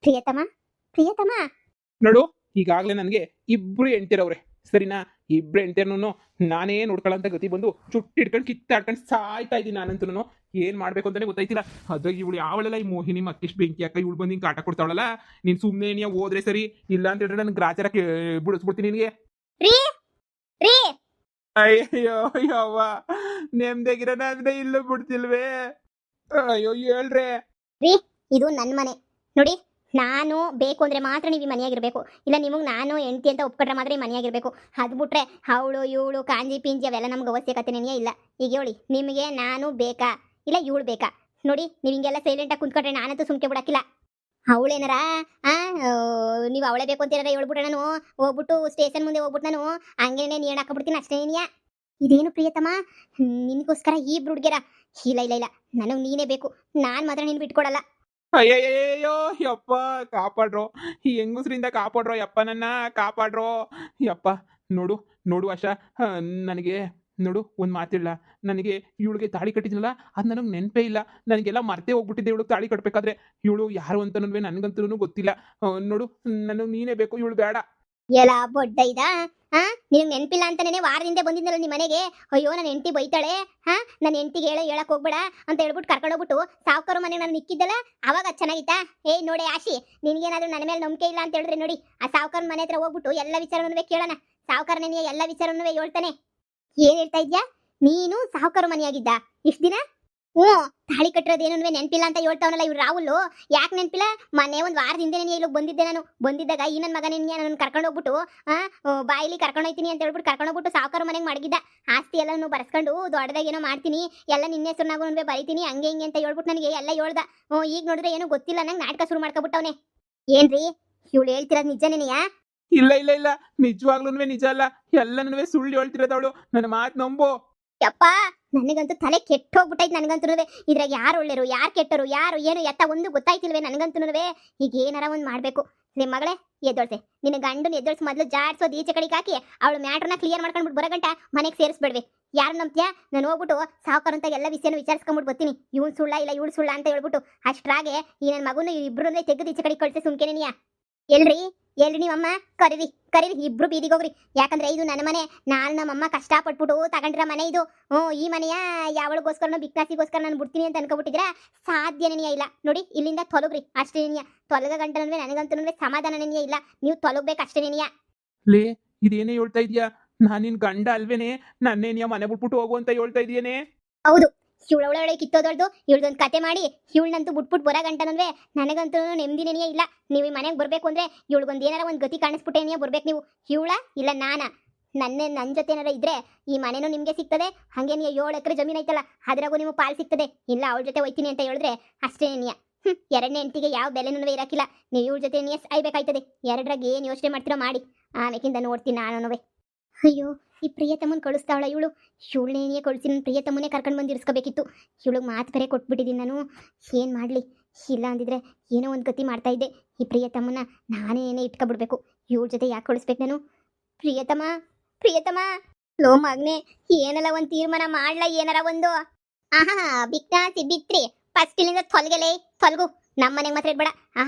ಪ್ರಿಯತಮ ಪ್ರಿಯತಮ. ನೋಡು, ಈಗಾಗಲೇ ನನಗೆ ಇಬ್ರು ಹೆಂಡ್ತಿರವ್ರೆ, ಸರಿನಾ? ಇಬ್ರು ಹೆಂಡ್ತಿರ್ನು ನಾನೇ ನೋಡ್ಕೊಳ್ಳೋಂಥ ಗತಿ ಬಂದು ಚುಟ್ಟಿ ಹಿಡ್ಕೊಂಡು ಕಿತ್ತಾಡ್ಕೊಂಡು ಸಾಯ್ತಾ ಇದ್ದೀನಿ ನಾನಂತೂ. ಏನು ಮಾಡಬೇಕು ಅಂತಾನೆ ಗೊತ್ತಾಯ್ತಿಲ್ಲ. ಅದ್ರಾಗ ಇವಳು ಯಾವಳೆಲ್ಲ ಈ ಮೋಹಿನಿ ಮಕ್ಕೇಶ್ ಬೆಂಕಿ ಅಕ್ಕ ಇವಳು ಬಂದು ಹಿಂಗೆ ಕಾಟ ಕೊಡ್ತಾವಳಲ್ಲ. ನೀನು ಸುಮ್ಮನೆ ನೀ ಹೋದ್ರೆ ಸರಿ, ಇಲ್ಲ ಅಂತ ಹೇಳಿದ್ರೆ ನನಗೆ ಗ್ರಾಚಾರ ಬಿಡಿಸ್ಬಿಡ್ತೀನಿ ನಿನಗೆ. ರೀ ರೀ ಅಯ್ಯೋ ಯವ್ವ, ನೆಮ್ಮದಿಗಿರೋ ಅಂದ್ರೆ ಇಲ್ಲೂ ಬಿಡ್ತಿಲ್ವೇ? ಅಯ್ಯೋ ಹೇಳ್ರೆ. ರೀ, ಇದು ನನ್ನ ಮನೆ ನೋಡಿ. ನಾನು ಬೇಕು ಅಂದರೆ ಮಾತ್ರ ನೀವು ಈ ಮನೆಯಾಗಿರ್ಬೇಕು, ಇಲ್ಲ ನಿಮಗೆ ನಾನು ಹೆಂಡ್ತಿ ಅಂತ ಒಪ್ಕೊಂಡ್ರೆ ಮಾತ್ರ ಈ ಮನೆಯಾಗಿರ್ಬೇಕು. ಅದು ಬಿಟ್ರೆ ಅವಳು ಇವಳು ಕಾಂಜಿ ಪಿಂಜಿ ಅವೆಲ್ಲ ನಮ್ಗೆ ಅವಶ್ಯಕತೆನೇ ಇಲ್ಲ. ಈಗ ಹೇಳಿ, ನಿಮಗೆ ನಾನು ಬೇಕಾ ಇಲ್ಲ ಇವಳು ಬೇಕಾ? ನೋಡಿ, ನೀವು ಹಿಂಗೆಲ್ಲ ಸೈಲೆಂಟಾಗಿ ಕುಂತ್ಕೊಂಡ್ರೆ ನಾನಂತೂ ಸುಮ್ಕೆ ಬಿಡಕ್ಕಿಲ್ಲ. ಅವಳೇನಾರ ನೀವು ಅವಳೇ ಬೇಕು ಅಂತೀರ ಹೇಳ್ಬಿಟ್ರೆ ನಾನು ಹೋಗ್ಬಿಟ್ಟು ಸ್ಟೇಷನ್ ಮುಂದೆ ಹೋಗ್ಬಿಟ್ಟು ನಾನು ಹಂಗೇನೆ ನೀರು ಹಾಕೊಂಡ್ಬಿಡ್ತೀನಿ ಅಷ್ಟೇ. ನೀನಿಯಾ ಇದೇನು ಪ್ರಿಯತಮ, ನಿನಗೋಸ್ಕರ ಈ ಹುಡುಗಿರ? ಇಲ್ಲ ಇಲ್ಲ ಇಲ್ಲ, ನನಗೆ ನೀನೇ ಬೇಕು. ನಾನು ಮಾತ್ರ ನೀನು ಬಿಟ್ಕೊಡಲ್ಲ. ಅಯ್ಯಯ್ಯೋ ಯಪ್ಪ, ಕಾಪಾಡ್ರೋ, ಈ ಹೆಂಗಸ್ರಿಂದ ಕಾಪಾಡ್ರೋ ಯಪ್ಪ, ನನ್ನ ಕಾಪಾಡ್ರೋ ಯಪ್ಪ. ನೋಡು ನೋಡು ಆಶಾ, ನನಗೆ ನೋಡು ಒಂದು ಮಾತಿಲ್ಲ. ನನಗೆ ಇವಳಿಗೆ ತಾಳಿ ಕಟ್ಟಿದ್ನಲ್ಲ, ಅದು ನನಗೆ ನೆನಪೇ ಇಲ್ಲ. ನನಗೆಲ್ಲ ಮರ್ತೇ ಹೋಗ್ಬಿಟ್ಟಿದ್ದೆ. ಇವಳು ತಾಳಿ ಕಟ್ಟಬೇಕಾದ್ರೆ ಇವಳು ಯಾರು ಅಂತನೂ ನನಗಂತೂ ಗೊತ್ತಿಲ್ಲ. ನೋಡು, ನನಗೆ ನೀನೇ ಬೇಕು, ಇವಳು ಬೇಡ. ಎಲ್ಲ ಬೊಡ್ಡ ಇದ? ನಿನಗೆ ನೆನಪಿಲ್ಲ ಅಂತಾನೆ ವಾರದಿಂದ ಬಂದಿದ್ದಲ್ಲ ನಿಮ್ಮ ಮನೆಗೆ. ಅಯ್ಯೋ, ನನ್ನ ಹೆಂಡತಿ ಬೈತಾಳೆ, ನನ್ನ ಹೆಂಡತಿಗೆ ಹೇಳಕ್ ಹೋಗ್ಬೇಡ ಅಂತ ಹೇಳ್ಬಿಟ್ಟು ಕರ್ಕೊಂಡೋಗ್ಬಿಟ್ಟು ಸಾವುಕಾರ ಮನೆಗೆ ನಾನು ನಿಕ್ಕಿದ್ದಲ್ಲ, ಅವಾಗ ಚೆನ್ನಾಗಿತ್ತಾ? ಏಯ್ ನೋಡಿ ಆಶಿ, ನಿನಗೇನಾದ್ರೂ ನನ್ನ ಮೇಲೆ ನಂಬಿಕೆ ಇಲ್ಲ ಅಂತ ಹೇಳಿದ್ರೆ ನೋಡಿ, ಆ ಸಾವುಕಾರ ಮನೆ ಹತ್ರ ಹೋಗ್ಬಿಟ್ಟು ಎಲ್ಲ ವಿಚಾರನೂ ಕೇಳೋಣ. ಸಾವುಕಾರ ನಿನಗೆ ಎಲ್ಲ ವಿಚಾರನೂ ಹೇಳ್ತಾನೆ. ಏನ್ ಹೇಳ್ತಾ ಇದ್ಯಾ ನೀನು? ಸಾವುಕಾರ ಮನೆಯಾಗಿದ್ದ ಇಷ್ಟ ದಿನ? ತಾಳಿ ಕಟ್ಟಿರೋದೇನು ನೆನಪಿಲ್ಲ ಅಂತ ಹೇಳ್ತಾವನಲ್ಲ ಇವ್ರು ರಾಹುಲ್. ಯಾಕೆ ನೆನಪಿಲ್ಲ? ಮೊನ್ನೆ ಒಂದು ವಾರದಿಂದನೇ ಇಲ್ಲಿಗೆ ಬಂದಿದ್ದೆ ನಾನು. ಬಂದಿದ್ದಾಗ ಈ ನನ್ನ ಮಗ ನನ್ನ ಕರ್ಕೊಂಡು ಹೋಗ್ಬಿಟ್ಟು ಬಾಯಿಲಿ ಕರ್ಕೊಂಡು ಹೋಗ್ತೀನಿ ಅಂತ ಹೇಳ್ಬಿಟ್ಟು ಕರ್ಕೊಂಡು ಹೋಗ್ಬಿಟ್ಟು ಸಾವುಕಾರ ಮನೆಗೆ ಮಡಗಿದ್ದ. ಆಸ್ತಿ ಎಲ್ಲನೂ ಬರ್ಸ್ಕೊಂಡು ದೊಡ್ಡದಾಗೇನೋ ಮಾಡ್ತೀನಿ, ಎಲ್ಲ ನಿನ್ನ ಹೆಸರುನಾಗೂ ಬರೀತೀನಿ, ಹಂಗೆ ಹಿಂಗೆ ಅಂತ ಹೇಳ್ಬಿಟ್ಟು ನನಗೆ ಎಲ್ಲ ಹೇಳ್ದ. ಈಗ ನೋಡಿದ್ರೆ ಏನೋ ಗೊತ್ತಿಲ್ಲ, ನಂಗೆ ನಾಟಕ ಶುರು ಮಾಡ್ಕೊಬಿಟ್ಟವನೆ. ಏನ್ರಿ ಇವಳು ಹೇಳ್ತಿರೋದು ನಿಜನೇನೆಯಾ? ಇಲ್ಲ ಇಲ್ಲ ಇಲ್ಲ, ನಿಜವಾಗ್ಲೂ ನಿಜ ಅಲ್ಲ, ಎಲ್ಲನೂ ಸುಳ್ಳು ಹೇಳ್ತಿರೋದವಳು. ನನ್ನ ಮಾತು ನಂಬು. ಯಪ್ಪ, ನನಗಂತೂ ತಲೆ ಕೆಟ್ಟ ಹೋಗ್ಬಿಟ್ಟೈತೆ. ನನಗಂತೂ ಇದ್ರಾಗ ಯಾರು ಒಳ್ಳೆರು ಯಾರು ಕೆಟ್ಟರು ಯಾರು ಏನು ಎತ್ತ ಒಂದು ಗೊತ್ತಾಯ್ತಿಲ್ವೇ ನನಗಂತೂ. ಈಗ ಏನಾರ ಒಂದು ಮಾಡಬೇಕು. ನಿಮ್ಮ ಮಗಳೇ ಎದ್ದೊಳ್ಸೆ, ನಿನ್ನ ಗಂಡನ ಎದ್ದೊಳ್ಸಿ ಮೊದಲು ಜಾಡ್ಸೋದು ಈಚೆ ಕಡೆಗೆ ಹಾಕಿ ಅವಳು ಮ್ಯಾಟ್ರನ್ನ ಕ್ಲಿಯರ್ ಮಾಡ್ಕೊಂಡ್ಬಿಟ್ಟು ಬರೋಗಂಟ ಮನೆಗೆ ಸೇರಿಸ್ಬಿಡ್ವಿ. ಯಾರು ನಂಬ್ತೀಯಾ? ನಾನು ಹೋಗ್ಬಿಟ್ಟು ಸಾವುಕಾರ ಅಂತ ಎಲ್ಲ ವಿಷಯನೂ ವಿಚಾರಿಸ್ಕೊಂಡ್ಬಿಟ್ಟು ಬರ್ತೀನಿ. ಇವ್ನು ಸುಳ್ಳ ಇಲ್ಲ ಇವಳು ಸುಳ್ಳ ಅಂತ ಹೇಳ್ಬಿಟ್ಟು ಅಷ್ಟ್ರಾಗೆ ಈ ನನ್ನ ಮಗನ ಇಬ್ರು ತೆಗೆದು ಈಚೆ ಕಡೆಗೆ ಕಳಿಸಿ ಸುಮ್ಕೆನೆನಿಯಾ? ಎಲ್ರಿ ಎಲ್ರಿ ನೀವಮ್ಮ? ಕರೀರಿ ಕರೀರಿ, ಇಬ್ರು ಬೀದಿಗೆ ಹೋಗ್ರಿ. ಯಾಕಂದ್ರೆ ಇದು ನನ್ನ ಮನೆ, ನಾನು ನಮ್ಮಮ್ಮ ಕಷ್ಟಪಟ್ಬಿಟ್ಟು ತಗೊಂಡಿರೋ ಮನೆ ಇದು. ಈ ಮನೆಯ ಯಾವಳಿಗೋಸ್ಕರ ಬಿಕ್ನಾಸಿಗೋಸ್ಕರ ನಾನು ಬಿಡ್ತೀನಿ ಅಂತ ಅನ್ಕೊಬಿಟ್ಟಿದ್ರೆ ಸಾಧ್ಯನೇ ಇಲ್ಲ. ನೋಡಿ, ಇಲ್ಲಿಂದ ತೊಲಗ್ರಿ ಅಷ್ಟೇನೆಯ. ತೊಲಗ ಗಂಟನೂ ನನಗಂತೂ ಸಮಾಧಾನನೇ ಇಲ್ಲ. ನೀವು ತೊಲಗ್ಬೇಕು ಅಷ್ಟೇನೆಯ. ಲೇ, ಇದೇನೇ ಹೇಳ್ತಾ ಇದೀಯಾ? ನಾನು ನಿನ್ ಗಂಡ ಅಲ್ವೇನೆ? ನನ್ನೇನಿಯ ಮನೆ ಬಿಟ್ಬಿಟ್ಟು ಹೋಗು ಅಂತ ಹೇಳ್ತಾ ಇದೀಯೇನೆ? ಹೌದು, ಇವಳವಳೆ ಕಿತ್ತೋದೊಳ್ದು ಇವಳ್ದೊಂದು ಕತೆ ಮಾಡಿ ಇವಳನ್ನಂತೂ ಬಿಟ್ಬಿಟ್ಟು ಬರೋ ಗಂಟನೂ ನನಗಂತೂ ನೆಮ್ಮದಿನೇ ಇಲ್ಲ. ನೀವು ಈ ಮನೆಗೆ ಬರಬೇಕು ಅಂದರೆ ಇವಳಿಗೊಂದು ಏನಾರ ಒಂದು ಗತಿ ಕಾಣಿಸ್ಬಿಟ್ಟೇನೆಯೇ ಬರ್ಬೇಕು ನೀವು. ಇವಳ ಇಲ್ಲ ನಾನಾ? ನನ್ನ ಜೊತೆ ಏನಾರ ಇದ್ರೆ ಈ ಮನೆನೂ ನಿಮಗೆ ಸಿಗ್ತದೆ. ಹಾಗೆ ನೀವು 7 ಎಕರೆ ಜಮೀನು ಐತಲ್ಲ ಅದ್ರಾಗೂ ನೀವು ಪಾಲು ಸಿಗ್ತದೆ. ಇಲ್ಲ ಅವಳ ಜೊತೆ ಹೋಯ್ತೀನಿ ಅಂತ ಹೇಳಿದ್ರೆ ಅಷ್ಟೇನೆಯ. ಎರಡನೇ ಹೆಂಡತಿಗೆ ಯಾವ ಬೆಲೆನೂ ಇರಕ್ಕಿಲ್ಲ. ನೀವು ಇವಳ ಜೊತೆ ಸಾಯ್ಬೇಕಾಯ್ತದೆ. ಎರಡರಾಗ ಏನು ಯೋಚನೆ ಮಾಡ್ತಿರೋ ಮಾಡಿ, ಆಮೇಕಿಂದ ನೋಡ್ತೀನಿ ನಾನು. ಅಯ್ಯೋ, ಈ ಪ್ರಿಯತಮ್ಮನ ಕಳಿಸ್ತಾವಳ ಇವಳು. ಇವಳನ್ನೇ ಕಳಿಸಿ ನನ್ನ ಪ್ರಿಯತಮ್ಮನೇ ಕರ್ಕೊಂಡು ಬಂದು ಇರಿಸ್ಕೋಬೇಕಿತ್ತು. ಇವಳಿಗೆ ಮಾತು ಬೇರೆ ಕೊಟ್ಬಿಟ್ಟಿದ್ದೀನಿ ನಾನು. ಏನು ಮಾಡಲಿ? ಇಲ್ಲ ಅಂದಿದ್ರೆ ಏನೋ ಒಂದು ಗತಿ ಮಾಡ್ತಾ ಇದ್ದೆ. ಈ ಪ್ರಿಯತಮ್ಮನ ನಾನೇ ಇಟ್ಕೊಬಿಡ್ಬೇಕು. ಇವಳ ಜೊತೆ ಯಾಕೆ ಕಳಿಸ್ಬೇಕು ನಾನು? ಪ್ರಿಯತಮ್ಮ ಪ್ರಿಯತಮ್ಮ, ಲೋ ಮಗ್ನೆ, ಏನೆಲ್ಲ ಒಂದು ತೀರ್ಮಾನ ಮಾಡ್ಲಾ? ಏನಾರ ಒಂದು ಬಿಕ್ನಾಸಿ ಬಿತ್ರಿ ಫಸ್ಟ್ ಇಲ್ಲಿಂದ ತೊಲಗಲೇ ತೊಲಗು. ನಮ್ಮ ಮನೆಗೆ ಮಾತ್ರ ಇಡ್ಬೇಡ.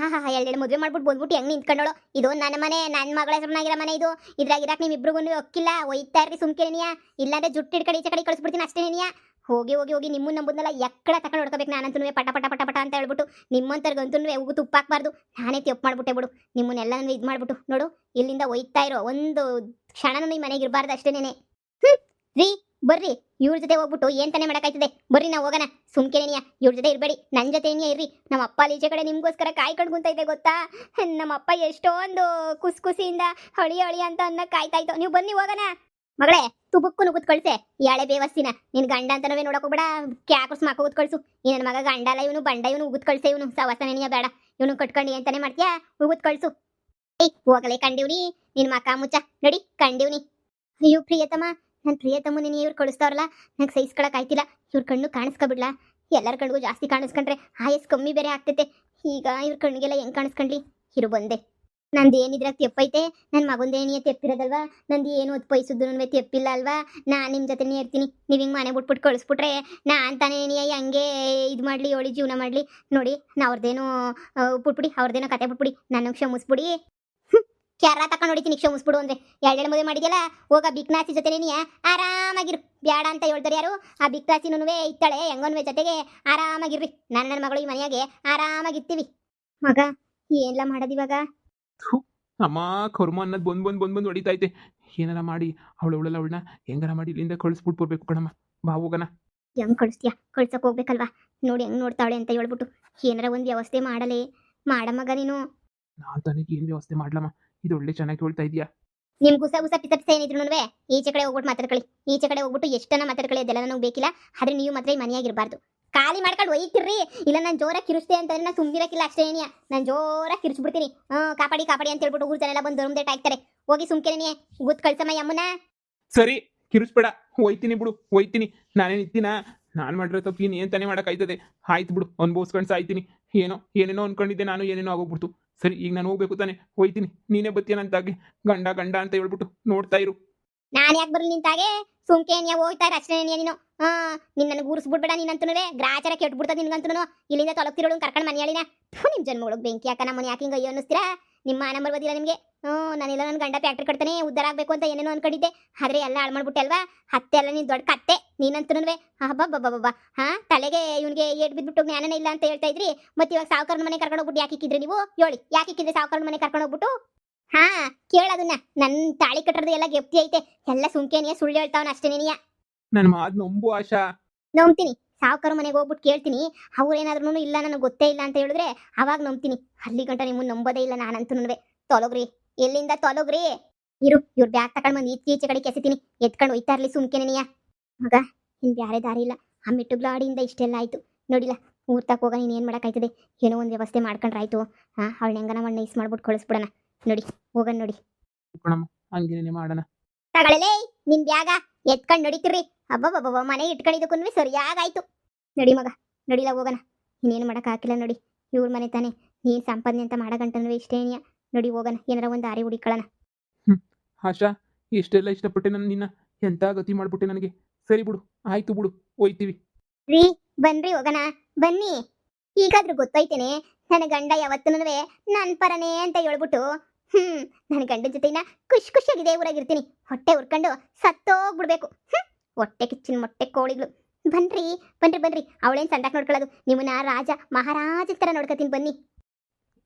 ಎರಡು ಮದುವೆ ಮಾಡ್ಬಿಟ್ಟು ಬಂದ್ಬಿಟ್ಟು ಹೆಂಗೆ ನಿಂತ್ಕೊಂಡೋಳು? ಇದು ನನ್ನ ಮನೆ, ನನ್ನ ಮಗಳ ಹೆಸರನ್ನಾಗಿರೋ ಮನೆ ಇದು. ಇದ್ರಾಗ ಇರಾಕ್ ನೀವು ಇಬ್ರಿಗೂ ಒಕ್ಕಿಲ್ಲ. ಒಯ್ತಾ ಇರ್ರಿ ಸುಮ್ಕೆನೆನಿಯಾ? ಇಲ್ಲಾಂದ್ರೆ ಜುಟ್ಟು ಹಿಡ್ಕಡೆ ಈಚೆ ಕಡೆ ಕಳಿಸ್ಬಿಡ್ತೀನಿ ಅಷ್ಟೇನೆನಿಯಾ? ಹೋಗಿ ಹೋಗಿ ಹೋಗಿ ನಿಮ್ಮನ್ನ ನಂಬುದನ್ನೆಲ್ಲ ಎಕ್ಕಡ ತಕೊಂಡು ಹೊಡ್ಕೋಬೇಕು ನಾನಂತೂ. ಪಟ ಪಟ ಪಟ ಪಟ ಅಂತ ಹೇಳ್ಬಿಟ್ಟು ನಿಮ್ಮಂತರ್ಗಂತೂ ಉಗು ತುಪ್ಪ ಹಾಕ್ಬಾರ್ದು. ನಾನೇ ತಪ್ಪು ಮಾಡ್ಬಿಟ್ಟೆ ಬಿಡು. ನಿಮ್ಮನ್ನೆಲ್ಲ ಇದು ಮಾಡ್ಬಿಟ್ಟು ನೋಡು, ಇಲ್ಲಿಂದ ಒಯ್ತಾ ಇರೋ ಒಂದು ಕ್ಷಣನೂ ಈ ಮನೆಗೆ ಇರಬಾರ್ದು ಅಷ್ಟೇನೇನೆ. ರೀ ಬರ್ರಿ, ಇವ್ರ ಜೊತೆ ಹೋಗ್ಬಿಟ್ಟು ಏನ್ ತಾನೇ ಮಾಡಕ್ಕಾಯ್ತದೆ? ಬರ್ರಿ ನಾವು ಹೋಗೋಣ. ಸುಮ್ಕೆನೆನಿಯಾ? ಇವ್ರ ಜೊತೆ ಇರಬೇಡಿ, ನನ್ನ ಜೊತೆನೇ ಇರ್ರಿ. ನಮ್ಮ ಅಪ್ಪ ಈಚೆ ಕಡೆ ನಿಮ್ಗೋಸ್ಕರ ಕಾಯ್ಕೊಂಡು ಕುಂತೈತೆ ಗೊತ್ತಾ? ನಮ್ಮ ಅಪ್ಪ ಎಷ್ಟೊಂದು ಖುಷಿಯಿಂದ ಹಳಿ ಹಳಿ ಅಂತ ಅನ್ನ ಕಾಯ್ತಾ ಇತ್ತು. ನೀವು ಬನ್ನಿ ಹೋಗೋಣ. ಮಗಳೇ, ತುಬುಕ್ಕು ನುಗ್ಗುತ್ ಕಳ್ಸೆ ಯಾಳೆ ಬೇವಸ್ತಿನ. ನಿನ್ ಗಂಡ ಅಂತನವೇ ನೋಡಕ್ ಹೋಗ್ಬೇಡ. ಕ್ಯಾಕರ್ಸ್ ಮಾಕ ಉದ್ ಕಳ್ಸು. ಈ ನನ್ನ ಮಗ ಗಂಡ ಅಲ್ಲ ಇವನು, ಬಂಡ ಇವನು. ಉಗುತ್ ಕಳ್ಸೆ ಇವನು. ಸವಾಸನೆನಿಯ ಬೇಡ. ಇವನು ಕಟ್ಕೊಂಡು ಅಂತಾನೆ ಮಾಡ್ತೀಯಾ? ಉಗುತ್ ಕಳ್ಸು. ಏಯ್ ಹೋಗಲೇ, ಕಂಡಿವ್ನಿ ನಿನ್ ಮಕ ಮುಚ್ಚ. ನಡಿ, ಕಂಡಿವ್ನಿ. ಅಯ್ಯೋ ಪ್ರಿಯತಮ್ಮ, ನನ್ನ ಪ್ರಿಯತಮ್ಮನ ಇವ್ರು ಕಳಿಸ್ತಾವ್ರಲ್ಲ, ನಂಗೆ ಸಹಿಸ್ಕೊಳಕ್ ಆಯ್ತಿಲ್ಲ. ಇವ್ರ ಕಣ್ಣು ಕಾಣಿಸ್ಕೊಬಿಡ್ಲಾ? ಎಲ್ಲರ ಕಣ್ಣಿಗೂ ಜಾಸ್ತಿ ಕಾಣಿಸ್ಕೊಂಡ್ರೆ ಆಯಸ್ ಕಮ್ಮಿ ಬೇರೆ ಆಗ್ತೈತೆ. ಈಗ ಇವ್ರ ಕಣ್ಣಿಗೆಲ್ಲ ಹೆಂಗ್ ಕಾಣಿಸ್ಕೊಂಡ್ಲಿ? ಇರು ಬಂದೆ. ನಂದು ಏನಿದ್ರಾಗ ತೆಪ್ಪೈತೆ ನನ್ನ ಮಗಂದೇನಿಯ ತೆಪ್ಪಿರೋದಲ್ವಾ ನಂದು ಏನು ಹೊತ್ತು ಪೈಸುದ್ದು ತೆಪ್ಪಿಲ್ಲ ಅಲ್ವಾ ನಾನು ನಿಮ್ಮ ಜೊತೆನೇ ಇರ್ತೀನಿ ನೀವು ಹಿಂಗೆ ಮನೆ ಬಿಟ್ಬಿಟ್ಟು ಕಳಿಸ್ಬಿಟ್ರೆ ನಾನು ತಾನೇ ಹಂಗೆ ಇದು ಮಾಡಲಿ ಅವಳಿ ಜೀವನ ಮಾಡಲಿ ನೋಡಿ ನಾ ಅವ್ರದ್ದೇನೋ ಬಿಟ್ಬಿಡಿ ಅವ್ರದ್ದೇನೋ ಕತೆ ಬಿಟ್ಬಿಡಿ ನನಗೆ ಕ್ಷಮಿಸ್ಬಿಡಿ ಕ್ಯಾರ ತಕೊಂಡು ಹೊಡಿತೀನಿ ಕ್ಷಮಿಸ್ಬಿಡು ಅಂದ್ರೆ ಎರಡೆರಡು ಮದುವೆ ಮಾಡಿದ್ಯಲ್ಲ ಹೋಗ ಬಿಕ್ನಾಸಿ ಜೊತೆ ನೀ ಆರಾಮಾಗಿರು ಬ್ಯಾಡ ಅಂತ ಹೇಳ್ತಾರೆ ಯಾರು ಆ ಬಿಕ್ನಾಸಿನೂ ಇತ್ತಾಳೆ ಹೆಂಗನ್ವೆ ಜೊತೆಗೆ ಆರಾಮಾಗಿರ್ರಿ ನನ್ನ ಮಗಳು ಈ ಮನೆಯಾಗೆ ಆರಾಮಾಗಿರ್ತೀವಿ ಮಗ ಏನೆಲ್ಲ ಮಾಡೋದಿವಾಗ ಥು, ಅಮ್ಮ ಕರ್ಮ ಅನ್ನೋದು ಬಂದು ಹೊಡಿತೈತೆ ಏನಾರ ಮಾಡಿ ಅವಳನ್ನ ಹೆಂಗಾರ ಮಾಡಿ ಇಲ್ಲಿಂದ ಕಳಿಸ್ಬಿಟ್ಟು ಬರ್ಬೇಕು ಕಣಮ್ಮ ಬಾ ಹೋಗೋಣ. ಹೆಂಗ್ ಕಳಿಸ್ತೀಯ ಕಳ್ಸಕ್ ಹೋಗ್ಬೇಕಲ್ವಾ ನೋಡಿ ಹೆಂಗ್ ನೋಡ್ತಾವಳೆ ಅಂತ ಹೇಳ್ಬಿಟ್ಟು ಏನಾರ ಒಂದು ವ್ಯವಸ್ಥೆ ಮಾಡಲೇ ಮಾಡಮ್ಮಗ ನೀನು ನಾನು ತನಗೆ ಏನು ವ್ಯವಸ್ಥೆ ಮಾಡ್ಲಮ್ಮ, ಇದು ಒಳ್ಳೆ ಚೆನ್ನಾಗಿ ಹೇಳ್ತಾ ಇದೀಯಾ. ನಿಮ್ ಗುಸ ಪಿಸ ಏನಿದ್ರು ಈಚೆ ಕಡೆ ಹೋಗ್ಬಿಟ್ಟು ಮಾತಾಡ್ಕೊಳ್ಳಿ ಈಚೆ ಕಡೆ ಹೋಗ್ಬಿಟ್ಟು ಎಷ್ಟನ್ನ ಮಾತಾಡ್ಕೊಳ್ಳಿ ಅದೆಲ್ಲ ನನಗೆ ಬೇಕಿಲ್ಲ ಆದ್ರೆ ನೀವು ಮಾತ್ರ ಈ ಮನೆಯಾಗಿರ್ಬಾರ್ದು ಖಾಲಿ ಮಾಡ್ಕೊಂಡು ಒಯ್ತಿರ್ರಿ ಇಲ್ಲ ನಾನು ಜೋರಾಗಿ ಕಿರಿಸ್ತೆ ಅಂತಂದ್ರೆ ನಾನು ಸುಮ್ಗಿರಕ್ಕಿಲ್ಲ ಅಷ್ಟೇ ಏನಿಯ ನಾನು ಜೋರಾಗಿ ಕಿರಿಸ್ಬಿಡ್ತೀನಿ ಕಾಪಾಡಿ ಅಂತ ಹೇಳ್ಬಿಟ್ಟು ಊರ್ ಜನ ಎಲ್ಲ ಬಂದು ದೊಡ್ಡದೇಟ್ ಹಾಕ್ತಾರೆ ಹೋಗಿ ಸುಮ್ಕೆನೇ ಗುತ್ ಕಳ್ಸಮ್ಮ ಯಮ್ಮನ ಸರಿ ಕಿರಿಸ್ಬೇಡ, ಹೋಯ್ತೀನಿ ಬಿಡು ಹೋಯ್ತೀನಿ. ನಾನೇನು ಇತ್ತೀನ ನಾನು ಮಾಡಿರೋ ತಪ್ಪಿನ ಏನು ತಾನೇ ಮಾಡೋಕ್ಕಾಯ್ತದೆ. ಆಯ್ತು ಬಿಡು ಅನ್ಭವಿಸ್ಕೊಂಡು ಸಾಯ್ತೀನಿ. ಏನೇನೋ ಅನ್ಕೊಂಡಿದ್ದೆ ನಾನು, ಏನೇನೋ ಆಗೋಗ್ಬಿಡ್ತು. ಸರಿ ಈಗ ನಾನು ಹೋಗ್ಬೇಕು ತಾನೆ, ಹೋಯ್ತೀನಿ. ನೀನೇ ಬತ್ತೀನಂತಾಗಿ ಗಂಡ ಅಂತ ಹೇಳ್ಬಿಟ್ಟು ನೋಡ್ತಾ ಇರು. ನಾನು ಯಾಕೆ ಬರ್ಲಿ ನಿಂತಾಗೆ ಸುಮ್ಕೆ ಹೋಗ್ತಾರೆ ಅಷ್ಟೇ ನೀನು ನಿನ್ನ ನನಗೆ ಊರಿಸ್ಬಿಡ್ಬೇಡ ನೀನಂತೂ ಗ್ರಾಚಾರ ಕೆಟ್ಬಿಡ್ತದ ನಿನ್ಗಂತೂ ಇಲ್ಲಿಂದ ತೊಲಗ್ತಿರೋಳು ಕರ್ಕೊಂಡು ಮನೆಯಾಳಿನ ನಿಮ್ಮ ಜನ್ಮಗಳಿಗೆ ಬೆಂಕಿ ಹಾಕ ನಮ್ಮನೆ ಯಾಕೆ ಹಿಂಗೆ ಅಯ್ಯೋ ಅನ್ನಿಸ್ತೀರಾ ನಿಮ್ಮ ನಂಬರ್ ಬದಿಲ್ಲ ನಿಮಗೆ ನಾನೆಲ್ಲ ನನ್ನ ಗಂಡ ಫ್ಯಾಕ್ಟ್ರಿ ಕಟ್ತಾನೆ ಉದ್ದಾರ ಆಗಬೇಕು ಅಂತ ಏನೇನೋ ಅನ್ಕೊಂಡಿದ್ದೆ ಆದ್ರೆ ಎಲ್ಲ ಹಾಳು ಮಾಡ್ಬಿಟ್ಟೆ ಅಲ್ವಾ ಹತ್ತೆ ಎಲ್ಲ ನೀನು ದೊಡ್ಡ ಕತ್ತೆ ನೀನಂತೂ ಹಬ್ಬಬ್ಬಬ್ಬಬ್ಬ ತಲೆಗೆ ಇವನಿಗೆ ಏಟ್ ಬಿದ್ಬಿಟ್ಟು ಜ್ಞಾನನೇ ಇಲ್ಲ ಅಂತ ಹೇಳ್ತಾ ಇದ್ರಿ ಮತ್ತೆ ಇವಾಗ ಸಾವುಕಾರನ ಮನೆ ಕರ್ಕೊಂಡು ಹೋಗ್ಬಿಟ್ಟು ಯಾಕೆ ಇಕ್ಕಿದ್ರಿ ನೀವು ಹೇಳಿ ಯಾಕೆ ಇಕ್ಕಿದ್ರಿ ಸಾವುಕಾರನ ಮನೆ ಕರ್ಕೊಂಡು ಹೋಗ್ಬಿಟ್ಟು ಕೇಳೋದನ್ನ ನನ್ನ ತಾಳಿ ಕಟ್ಟறது ಎಲ್ಲ ಗೆಪ್ತಿ ಐತೆ ಎಲ್ಲ ಸುಮ್ಕೇನಿಯ ಸುಳ್ಳು ಹೇಳ್ತಾವನ ಅಷ್ಟೇ ನೀನಿಯ ನನ್ನ ಮಾತು ನಂಬು ಆಶಾ. ನಂಬ್ತೀನಿ ಸಾವುಕಾರ ಮನೆಗೆ ಹೋಗ್ಬಿಟ್ಟು ಕೇಳ್ತೀನಿ ಅವ್ರೇನಾದ್ರೂ ಇಲ್ಲ ನನಗೆ ಗೊತ್ತೇ ಇಲ್ಲ ಅಂತ ಹೇಳಿದ್ರೆ ಅವಾಗ ನಂಬ್ತೀನಿ ಅಲ್ಲಿ ಗಂಟ ನಿಮ್ಮನ್ನು ನಂಬೋದೇ ಇಲ್ಲ ನಾನಂತೂ ತೊಲಗ್ರಿ ಎಲ್ಲಿಂದ ತೊಲಗ್ರಿ ಇವ್ರ ಬ್ಯಾಗ್ ತಗೊಂಡು ಬಂದು ಈಚೆ ಕಡೆ ಕೆಸಿತೀನಿ ಎತ್ಕೊಂಡು ಒಯ್ತಾ ಇರ್ಲಿ ಸುಮ್ಕೆನೆನಿಯ ಮಗ ಇನ್ ಬ್ಯಾರೆ ದಾರಿ ಇಲ್ಲ ಆ ಮಿಟ್ಟುಗ್ಲಾಡಿಯಿಂದ ಇಷ್ಟೆಲ್ಲ ಆಯ್ತು ನೋಡಿಲ್ಲ ಊರ್ ತಕ ಹೋಗ ನೀನು ಏನು ಮಾಡೋಕ್ಕಾಯ್ತದೆ ಏನೋ ಒಂದು ವ್ಯವಸ್ಥೆ ಮಾಡ್ಕೊಂಡ್ರಾಯ್ತು ಅವಳ ಹೆಂಗನ ಮಣ್ಣ ಇಸ್ ಮಾಡ್ಬಿಟ್ಟು ಕಳಿಸ್ಬಿಡೋಣ ನೋಡಿ ಹೋಗನ್ ನೋಡಿ ಹಂಗೇನೆ ಮಾಡೋಣ. ತಗೊಳ್ಳಲೇ ನಿನ್ ಬ್ಯಾಗ ಎತ್ಕೊಂಡು ನಡಿತಿರ್ರಿ ಹಬ್ಬ ಮನೆ ಇಟ್ಕೊಂಡಿದ್ದಕ್ಕೂ ಸರಿಯಾಗಾಯ್ತು ನಡಿ ಮಗ ನಡಿಲ್ಲ ಹೋಗೋಣ ಇನ್ನೇನು ಮಾಡಕ್ ಹಾಕಿಲ್ಲ ನೋಡಿ ಇವ್ರ ಮನೆ ತಾನೆ ನೀನ್ ಸಂಪಾದನೆ ಅಂತ ಮಾಡಗಂಟನ್ವೆ ಇಷ್ಟೇನಿಯ ನೋಡಿ ಹೋಗೋಣ ಏನಾರ ಒಂದು ದಾರಿ ಹುಡಿಕೊಳ್ಳೋಣ. ಆಶಾ ಇಷ್ಟೆಲ್ಲ ಇಷ್ಟಪಟ್ಟೆ ನಾನು ನಿನ್ನ ಎಂತ ಗತಿ ಮಾಡ್ಬಿಟ್ಟೆ ನನಗೆ. ಸರಿ ಬಿಡು ಆಯ್ತು ಬಿಡು ಹೋಯ್ತೀವಿ. ರೀ ಬನ್ರಿ ಹೋಗೋಣ ಬನ್ನಿ ಈಗಾದ್ರೂ ಗೊತ್ತೈತೇನೆ ನನ್ನ ಗಂಡ ಯಾವತ್ತೂ ನನ್ನ ಪರನೇ ಅಂತ ಹೇಳ್ಬಿಟ್ಟು ನನ್ನ ಗಂಡನ ಜೊತೆನ ಖುಷಿಯಾಗಿದೆ ಊರಾಗಿರ್ತೀನಿ ಹೊಟ್ಟೆ ಉರ್ಕೊಂಡು ಸತ್ತೋಗ್ಬಿಡ್ಬೇಕು ಹೊಟ್ಟೆ ಕಿಚ್ಚಿನ ಮೊಟ್ಟೆ ಕೋಳಿಗಳು ಬನ್ರಿ ಅವಳೇನು ಸಂದಾಕ್ ನೋಡ್ಕೊಳ್ಳೋದು ನಿಮ್ಮನ್ನ ರಾಜ ಮಹಾರಾಜ ತರ ನೋಡ್ಕೊತೀನಿ ಬನ್ನಿ.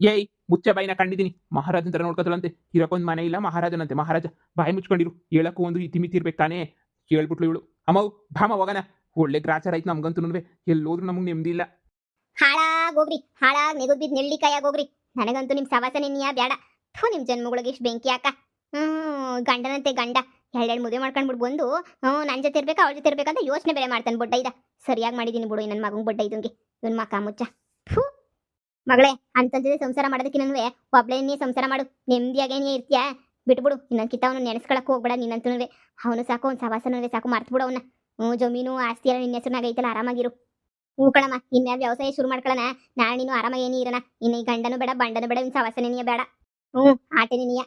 ಏಯ್ ಮುಚ್ಚೆ ಬಾಯಿನ ಕಂಡಿದ್ದೀನಿ ಮಹಾರಾಜನ ತರ ನೋಡ್ಕೊತಳಂತೆ ಇರಕ್ಕೊಂದು ಮನೆ ಇಲ್ಲ ಮಹಾರಾಜನಂತೆ ಮಹಾರಾಜ ಬಾಯಿ ಮುಚ್ಕೊಂಡಿರು ಹೇಳಕ್ಕೂ ಒಂದು ಇತಿಮಿತಿ ಇರ್ಬೇಕು ತಾನೇ ಹೇಳ್ಬಿಟ್ಲು ಇವಳು. ಅಮ್ಮವ್ ಭಾಮ ಹೋಗೋಣ ಒಳ್ಳೆ ಗ್ರಾಚಾರ ಆಯ್ತು ನಮ್ಗಂತೂ ಎಲ್ಲೋದ್ರೂ ನಮಗೆ ನೆಮ್ಮದಿ ಇಲ್ಲ. ಹಾಳಾಗ್ ನೆಗದ್ ಬಿದ್ದು ನೆಳ್ಳಿಕಾಯಾಗೋಗ್ರಿ ನನಗಂತೂ ನಿಮ್ಮ ಸವಾಸನೆ ನೀಯ ಬೇಡ ನಿಮ್ಮ ಜನ್ಮಗಳಿಗೆ ಇಷ್ಟು ಬೆಂಕಿ ಯಾಕ ಗಂಡನಂತೆ ಗಂಡ ಎರಡೆರಡು ಮದುವೆ ಮಾಡ್ಕೊಂಡ್ಬಿಟ್ಟು ಬಂದು ನನ್ನ ಜೊತೆ ಇರ್ಬೇಕಾ ಅವಳ ಜೊತೆ ಇರ್ಬೇಕಂತ ಯೋಚನೆ ಬೇರೆ ಮಾಡ್ತಾನೆ ಬೊಡ್ಡ ಇದ ಸರಿಯಾಗಿ ಮಾಡಿದ್ದೀನಿ ಬಿಡು ನನ್ನ ಮಗಂಗೆ ಬೊಡ್ಡ ಇದಂಗೆ ಇವನ್ ಮಕ್ಕ ಮುಚ್ಚ ಮಗಳೇ ಅಂತ ಜೊತೆ ಸಂಸಾರ ಮಾಡೋದಕ್ಕಿನ್ನೂ ಒಬ್ಳೇ ನೀ ಸಂಸಾರ ಮಾಡು ನೆಮ್ಮದಿಯಾಗೇನೇ ಇರ್ತೀಯಾ ಬಿಟ್ಬಿಡು ಇನ್ನೊಂದ್ಕಿಂತ ಅವನು ನೆನೆಸ್ಕೊಳಕ್ ಹೋಗ್ಬೇಡ ನೀನಂತೂ ಅವನು ಸಾಕು ಅವ್ನು ಸವಾಸನವೇ ಸಾಕು ಮರ್ತ್ಬಿಡು ಅವನ್ನ ಜಮೀನು ಆಸ್ತಿ ಎಲ್ಲ ನಿನ್ನ ಹೆಸರಿನಾಗ ಐತಲ್ಲ ಆರಾಮಾಗಿರು ಕಣಮ್ಮ ಇನ್ಯಾವ ವ್ಯವಸಾಯ ಶುರು ಮಾಡ್ಕೊಳ್ಳೋಣ ನಾಳೆ ನೀನು ಆರಾಮಾಗಿ ಏನಿ ಇರೋಣ ಇನ್ನು ಈ ಗಂಡನೂ ಬೇಡ ಬಂಡನೂ ಬೇಡ ಇನ್ನು ಸವಾಸನೇನಿಯ ಬೇಡ ಆಟೆ ನೀನಿಯ